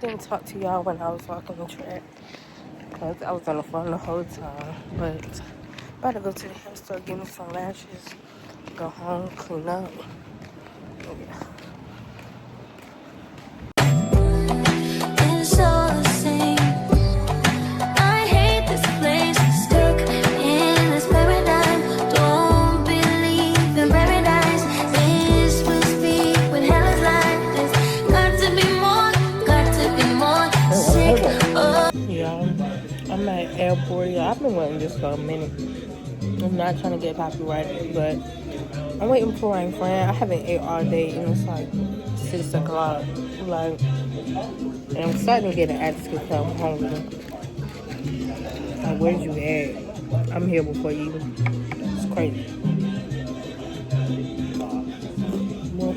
didn't talk to y'all when I was walking the track because I was on the phone the whole time. But about to go to the hair store, get me some lashes, go home, clean up. Yeah. I'm at airport. I've been waiting this for a minute. I'm not trying to get copyrighted, but I'm waiting for my friend. I haven't ate all day, and it's like 6 o'clock. Like, and I'm starting to get an attitude because I'm hungry. Like, where'd you at? I'm here before you. It's crazy. Well,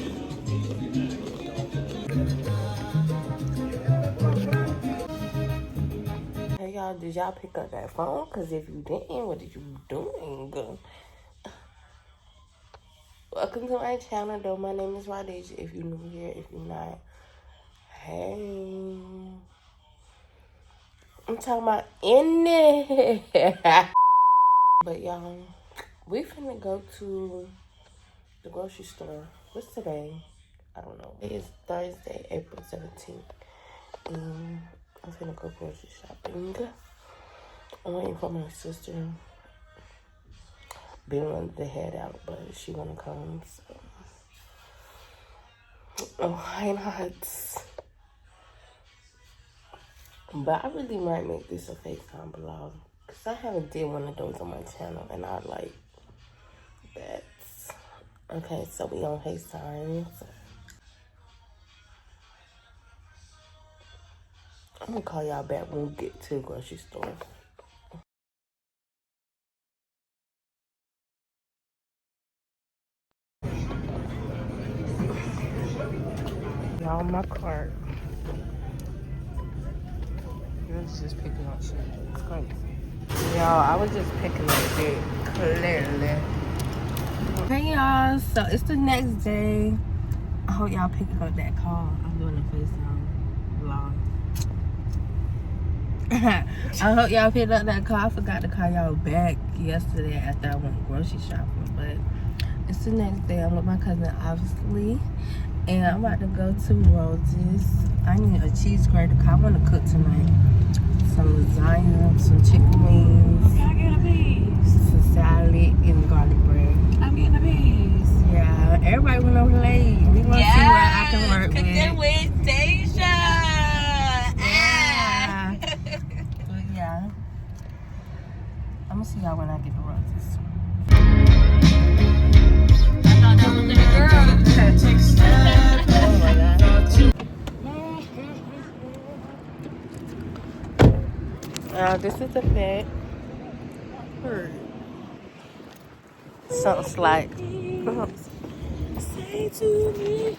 hey y'all, did y'all pick up that phone? Because if you didn't, what did you doing? Welcome to my channel, though. My name is Radeja. If you're new here, if you're not, hey. I'm talking about in it. But y'all, we finna go to the grocery store. What's today? I don't know. It is Thursday, April 17th. And I'm finna go grocery shopping. I'm waiting for my sister. Been wanting to head out, but she wanna come, so. Oh, why not? But I really might make this a FaceTime vlog. Because I haven't did one of those on my channel. And I like that. Okay, so we on FaceTime. So I'm going to call y'all back when we get to the grocery store. Y'all, my cart. It's just picking up shit. It's crazy. Y'all, I was just picking up shit. Clearly. Hey y'all, so it's the next day. I hope y'all picking up that call. I'm doing a FaceTime vlog. I hope y'all picked up that call. I forgot to call y'all back yesterday after I went grocery shopping. But it's the next day. I'm with my cousin, obviously. And I'm about to go to Rose's. I need a cheese grater because I want to cook tonight. Some lasagna, some chicken wings. Okay, I get a piece. Some salad and garlic bread. I'm getting a piece. Yeah, everybody went over late. We want to see what I can work with. Cooking with Deja. Yeah. But yeah. I'm going to see y'all when I get to Rose's. I thought that was the girl. Oh my God. This is the bed. Something like, say to me,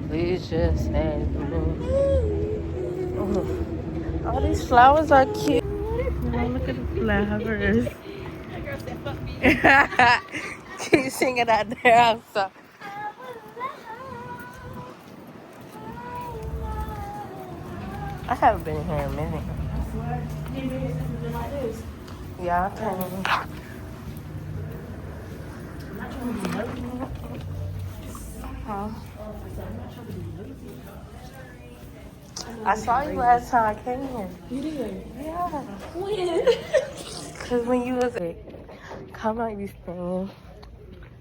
please just say to me. All these flowers are cute. Oh, look at the flowers. That girl said, fuck me. Keep singing out there. I'm sorry. I haven't been here in a minute. Yeah, I can. I saw you last time I came here. You did? Yeah. When? Because when you was like, come out, you staying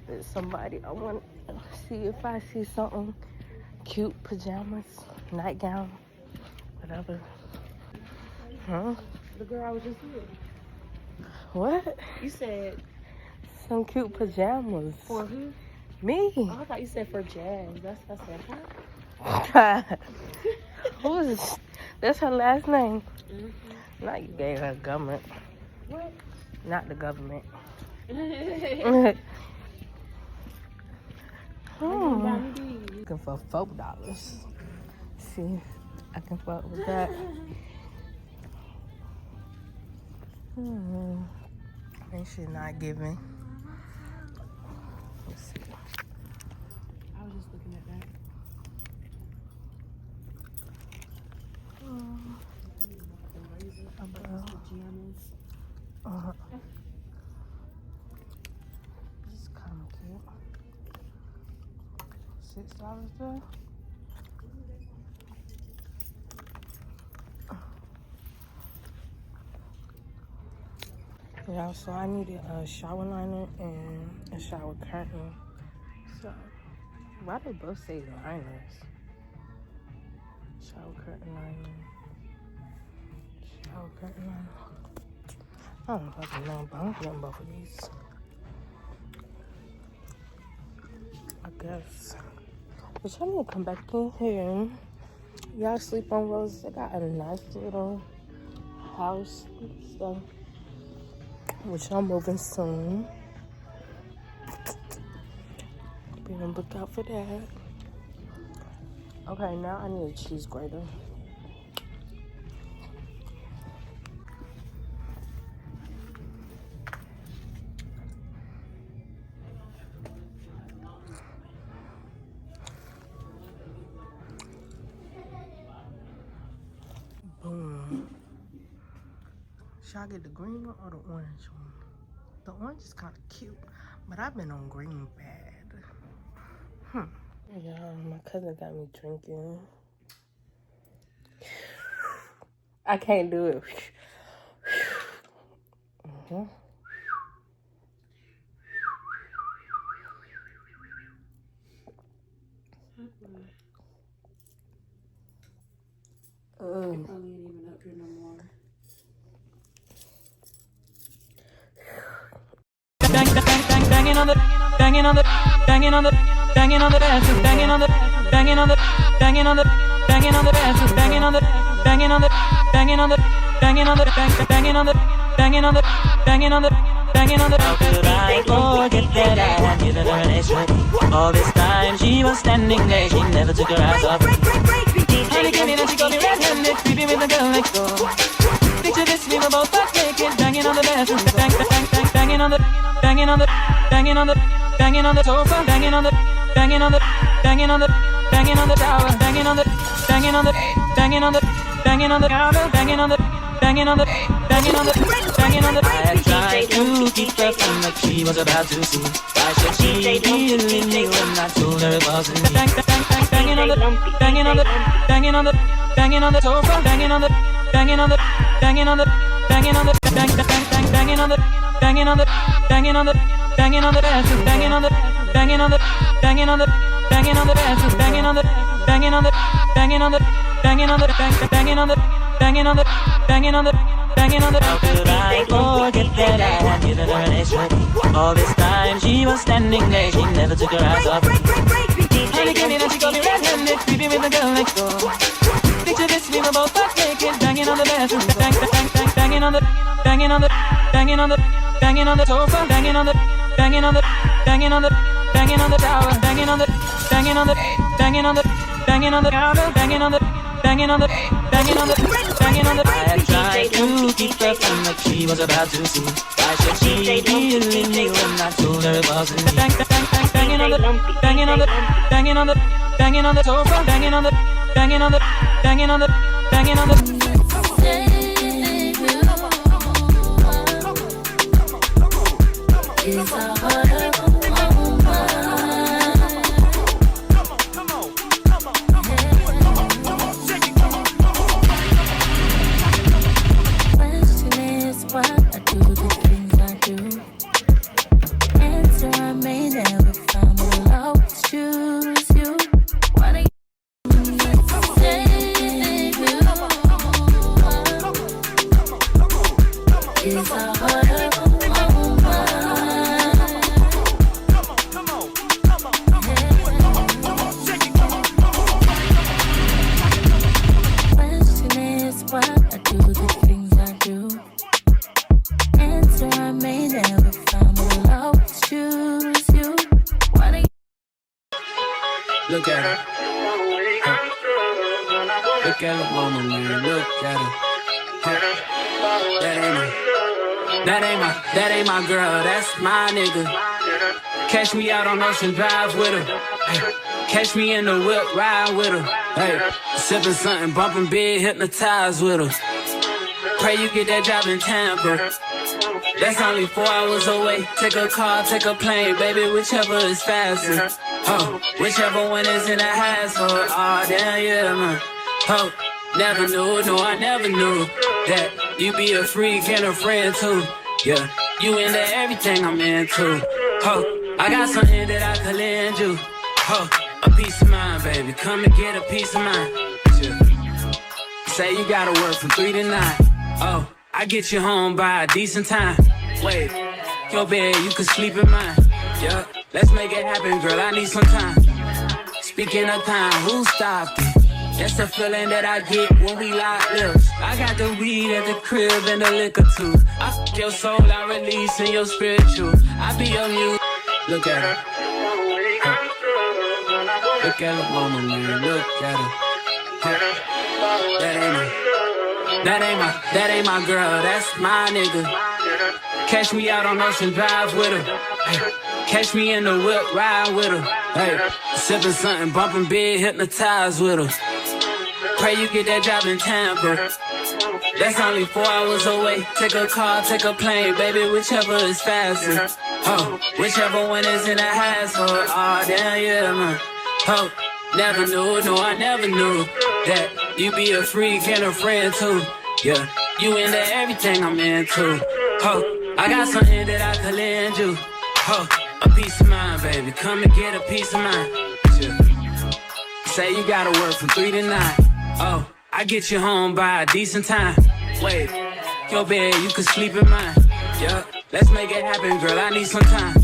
with somebody. I want to see if I see something cute, pajamas, nightgown, whatever. Huh? The girl I was just with. What? You said Some cute pajamas. for who? Me. Oh, I thought you said for Jazz. That's I said, huh? Who is this? That's her last name. Mm-hmm. Not you gave her government. What? Not the government. Looking for $4. See, I can fuck with that. Ain't shit not giving. Let's see. I was just looking at that. $6 there. Yeah, so I needed a shower liner and a shower curtain. So, why they both say liners? Shower curtain liner. Shower curtain liner. I don't fucking know, but I'm getting both of these. I guess. But y'all need to come back in here. Y'all sleep on Rose. They got a nice little house and stuff. Which I'm moving soon. Be on the lookout for that. Okay, now I need a cheese grater. Boom. Should I get the green one or the orange one? The orange is kind of cute, but I've been on green bad. Yeah, my cousin got me drinking. I can't do it. Probably ain't even up here no more. Banging on the banging on the banging on the banging on the bathroom, banging on the banging on the banging on the banging on the bathroom, banging on the banging on the banging on the banging on the banging on the banging on the banging on the banging on the. How could I forget that I had given her an extra? All this time she was standing there, she never took her eyes off. Honey came in and she got me red-handed, creepy with the girl next door. Picture this, we were both butt naked, banging on the bathroom, banging on the banging on the banging on the banging on the sofa, banging on the banging on the banging on the banging on the shower, banging on the banging on the banging on the banging on the counter, banging on the banging on the banging on the banging on the. I had tried to keep her from what she was about to see. Why should she believe me when I told her it wasn't me? Banging on the banging on the banging on the banging on the sofa, banging on the banging on the banging on the banging on the banging on the banging on the banging on the banging on the bathroom, banging on the banging on the banging on the banging on the bathroom, banging on the banging on the banging on the banging on the banging on the banging on the banging on the banging on the. How could I forget that I had given her an extra? All this time she was standing there, she never took her eyes off. Honey came in and she got me red-handed, creepy with the girl next door. Picture this, we were both butt naked, banging on the bathroom, banging on the banging on the banging on the banging on the sofa, banging on the banging on the banging on the banging on the shower, banging on the banging on the banging on the banging on the counter, banging on the banging on the banging on the banging on the. I had tried to keep her from what she was about to see. Why should she believe me when I told her it wasn't me? Banging on the banging on the banging on the banging on the sofa, banging on the banging on the banging on the banging on the. It's a horrible moment. Question is why I do the things I do. Answer I may never find, but I'll always choose you. Why do you save you? It's a horrible look at her. Look at her mama, man. Look at her. That ain't my girl. That's my nigga. Catch me out on Ocean Drive with her. Hey. Catch me in the whip, ride with her. Hey. Sipping something, bumping big, hypnotized with her. Pray you get that job in Tampa. That's only 4 hours away. Take a car, take a plane, baby, whichever is faster. Oh, whichever one is in the household. Oh, damn, yeah, man. Oh, never knew, no, I never knew that you be a freak and a friend too. Yeah, you into everything I'm into. Oh, I got something that I could lend you. Oh, a piece of mind, baby. Come and get a piece of mind. Yeah. Say you gotta work from 3 to 9. Oh, I get you home by a decent time. Wait, your bed, you can sleep in mine. Yeah, let's make it happen, girl. I need some time. Speaking of time, who stopped it? That's the feeling that I get when we lock lips. I got the weed at the crib and the liquor too. I fuck your soul, I release in your spiritual. I be on you. Look at her. Look at her, mama, man. Look at her. That ain't my girl. That's my nigga. Catch me out on Ocean Drive with her. Hey. Catch me in the whip, ride with her. Hey, sipping something, bumping big, hypnotized with her. Pray you get that job in Tampa. That's only 4 hours away. Take a car, take a plane, baby, whichever is faster. Oh, whichever one is in the household. Oh, damn, yeah, man. Oh, never knew, no, I never knew that you be a freak and a friend too. Yeah, you into everything I'm into. Oh, I got something that I could lend you. Oh, a piece of mind, baby. Come and get a piece of mind. Yeah. Say you gotta work from 3 to 9. Oh, I get you home by a decent time. Wait, your bed, you can sleep in mine. Yeah, let's make it happen, girl. I need some time.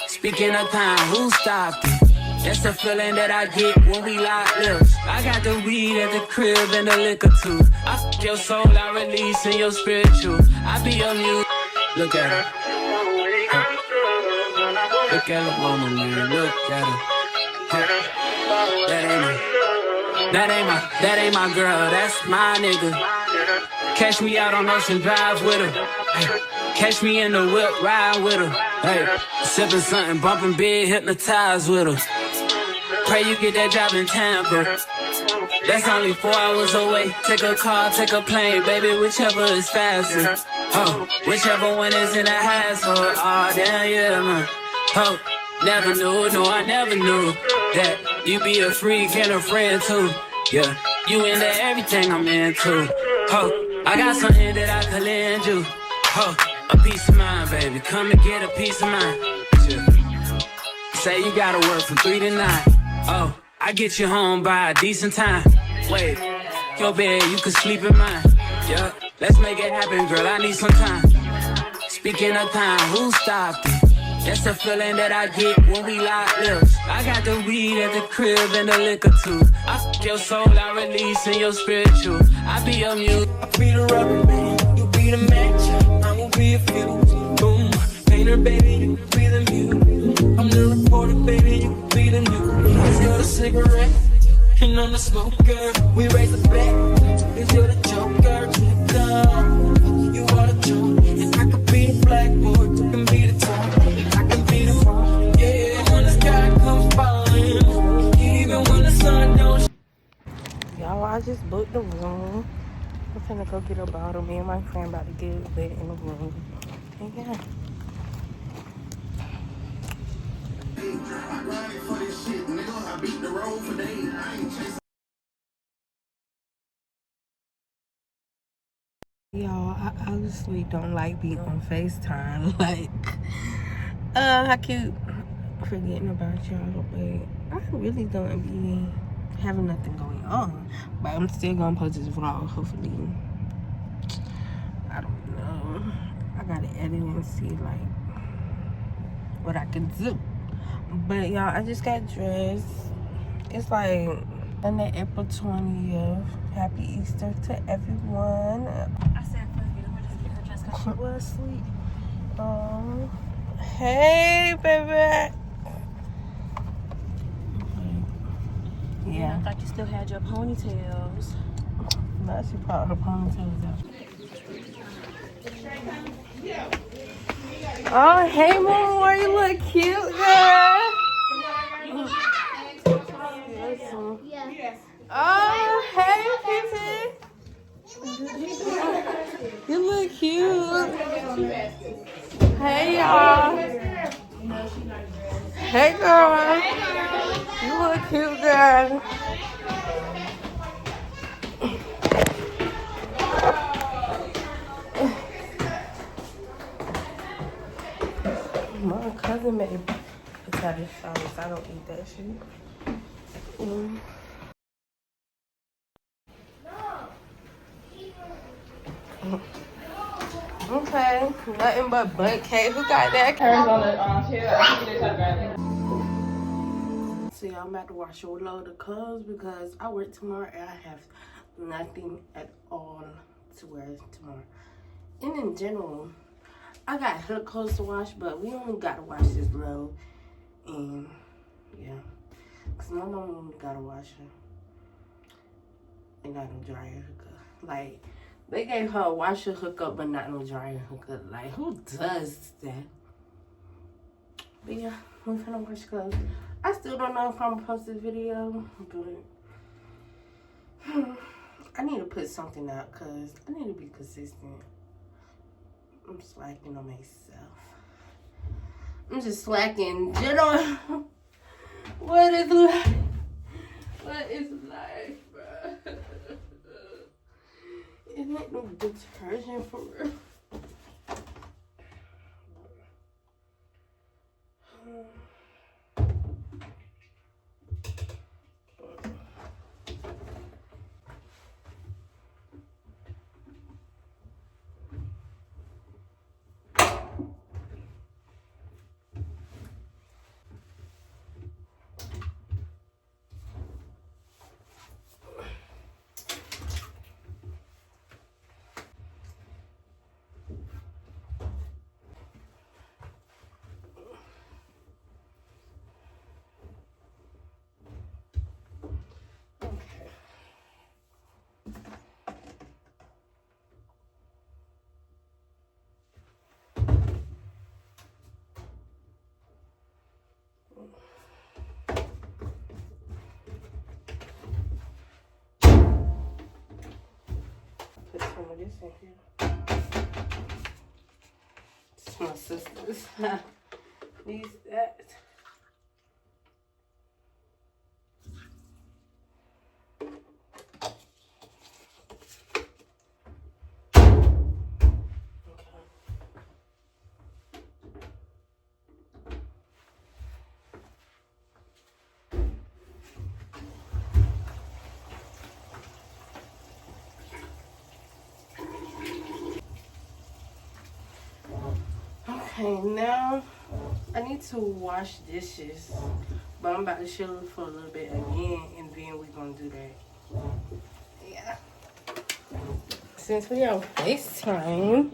Speaking of time, who stopped it? That's the feeling that I get when we lock lips. I got the weed at the crib and the liquor too. I fuck your soul, I release in your spiritual. I be on you. Look at her. Look at her, mama, man. Look at her. That ain't my girl. That's my nigga. Catch me out on Ocean Drive with her. Hey. Catch me in the whip, ride with her. Hey, sipping something, bumping big, hypnotized with her. Pray you get that job in Tampa. That's only 4 hours away. Take a car, take a plane, baby, whichever is faster. Oh, whichever one is in the household. Oh, damn, yeah, man. Oh, never knew, no, I never knew that you be a freak and a friend too. Yeah, you into everything I'm into. Oh, I got something that I could lend you. Oh, a piece of mind, baby. Come and get a piece of mind. Yeah. Say you gotta work from 3 to 9. Oh, I get you home by a decent time. Wait, your bed, you can sleep in mine. Yeah, let's make it happen, girl. I need some time. Speaking of time, who stopped it? That's the feeling that I get when we lock lips. I got the weed at the crib and the liquor too. I fuck your soul, I release in your spiritual. I be on you. I be the rubber band, you be the match. I will be a fuse. Boom, painter, baby, you can be the muse. I'm the reporter, baby, you can be the news. Let's go to cigarette, and I'm the smoker. We raise the bet, cause you're the joker. You are the joke, and I could be the blackboard, you can be the top. I can be the phone, yeah, when the sky comes falling, even when the sun don't. Y'all, I just booked the room. I'm finna go get a bottle. Me and my friend about to get lit in the room. And yeah. Y'all, I honestly don't like being on FaceTime. Like, I keep forgetting about y'all, but I really don't be having nothing going on. But I'm still gonna post this vlog, hopefully. I don't know. I gotta edit and see, like, what I can do. But y'all, I just got dressed. It's like Sunday, April 20th. Happy Easter to everyone. I said, fuck it, I'm gonna just get her dressed because she was asleep. Hey, baby. Yeah. I thought you still had your ponytails. Now she brought her ponytails out. Oh, hey, Moon, you look cute, girl. Oh, hey, Kiki. You look cute. Hey, y'all. Hey, girl. You look cute, girl. My cousin made potato salad. I don't eat that shit. Okay, nothing but butt cake. Who got that? Turns on the chair. I think they try to grab it. See, I'm about to wash a load of clothes because I work tomorrow and I have nothing at all to wear tomorrow. And in general, I got her clothes to wash, but we only got to wash this load. And yeah, because my mom only got to wash her. And not no dryer hookup. Like, they gave her a washer hookup, but not no dryer hookup. Like, who does that? But yeah, I'm finna wash clothes. I still don't know if I'm gonna post this video, but I need to put something out because I need to be consistent. I'm slacking on myself. I'm just slacking. General. What is life? What is life, bro? It ain't no detergent for real. Put some of this in here. It's my sister's. Needs that. Okay, now I need to wash dishes, but I'm about to chill for a little bit again, and then we're gonna do that. Yeah. Since we on FaceTime,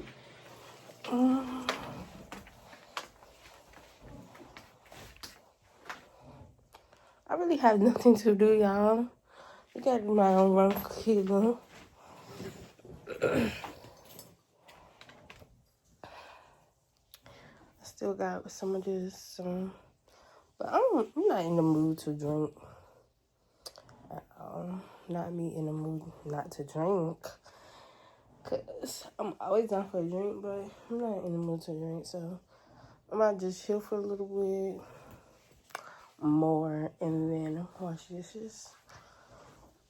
I really have nothing to do, y'all. I got my own run kilo. Still got some of this, but I'm not in the mood to drink at all. Not me in the mood not to drink, cause I'm always down for a drink, but I'm not in the mood to drink. So I might just chill for a little bit more and then wash dishes.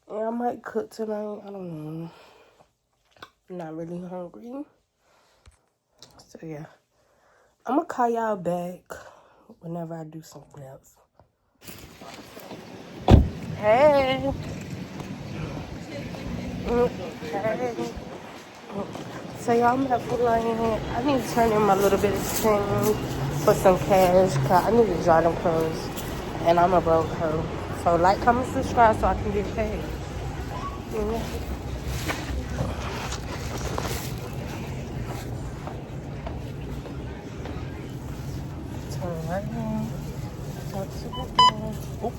And I might cook tonight. I don't know. I'm not really hungry. So yeah. I'm gonna call y'all back whenever I do something else. Hey. Hey. So y'all, I'm gonna put like I need to turn in my little bit of change for some cash, cause I need to dry them clothes, and I'm a broke hoe. So like, comment, subscribe, so I can get paid. Yeah. Right here. Talk to the door. Oh.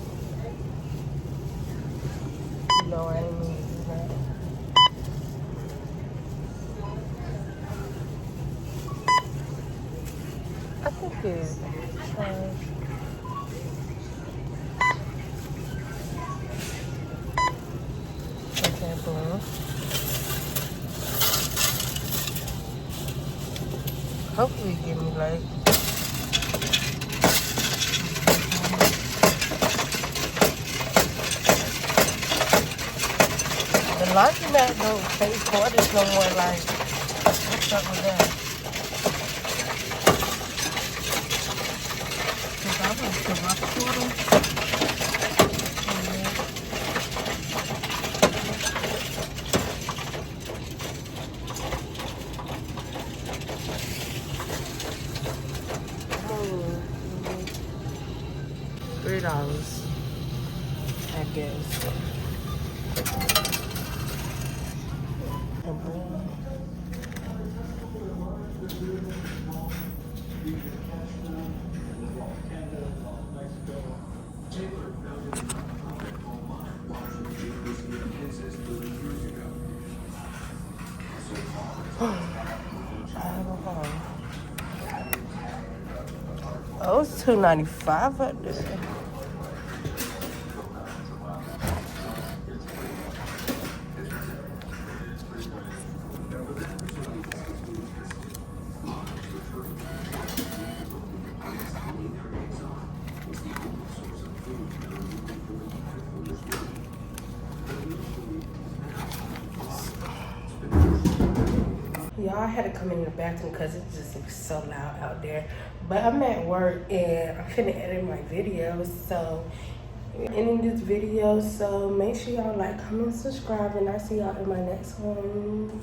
No, I didn't mean to do that. I think it's okay, boom. Hopefully give me like laundromat don't take quarters no more. Like, what's up with that? Cause I was to my quarter. $3, I guess. Oh, it's $2.95 up there. Y'all, I had to come in the bathroom because it just looks so loud out there. But I'm at work and I'm finna edit my videos, so ending this video. So make sure y'all like, comment, subscribe, and I'll see y'all in my next one.